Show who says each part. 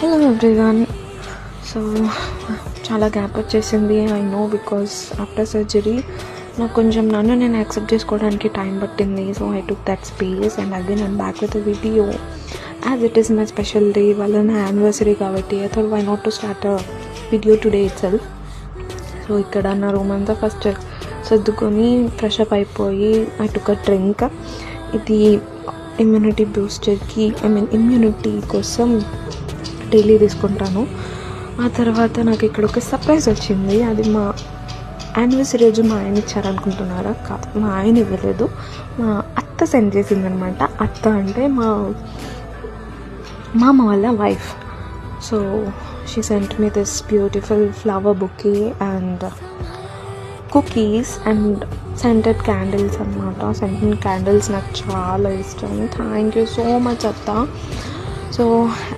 Speaker 1: Hello everyone. So చాలా gap వచ్చేసింది. I know, because after surgery నాకు కొంచెం నన్ను నేను యాక్సెప్ట్ చేసుకోవడానికి టైం పట్టింది. So I took that space and again I'm back with a video as it is my special day. వాళ్ళ నా యానివర్సరీ కాబట్టి I thought why not to start a video today itself. So ఇక్కడ నా room అంతా first సర్దుకొని fresh up అయిపోయి I took a drink. ఇది immunity బూస్టర్కి ఇమ్యూనిటీ కోసం డైలీ తీసుకుంటాను. ఆ తర్వాత నాకు ఇక్కడ ఒక సర్ప్రైజ్ వచ్చింది. అది మా యానివర్సరీ రోజు మా ఆయన ఇచ్చారనుకుంటున్నారా? కాదు, మా ఆయన ఇవ్వలేదు, మా అత్త సెండ్ చేసిందనమాట. అత్త అంటే మా మామ వాళ్ళ wife. So she sent me this beautiful flower bouquet and cookies and scented candles అనమాట. సెంటెడ్ క్యాండిల్స్ నాకు చాలా ఇష్టం. థ్యాంక్ యూ సో మచ్ అత్త. సో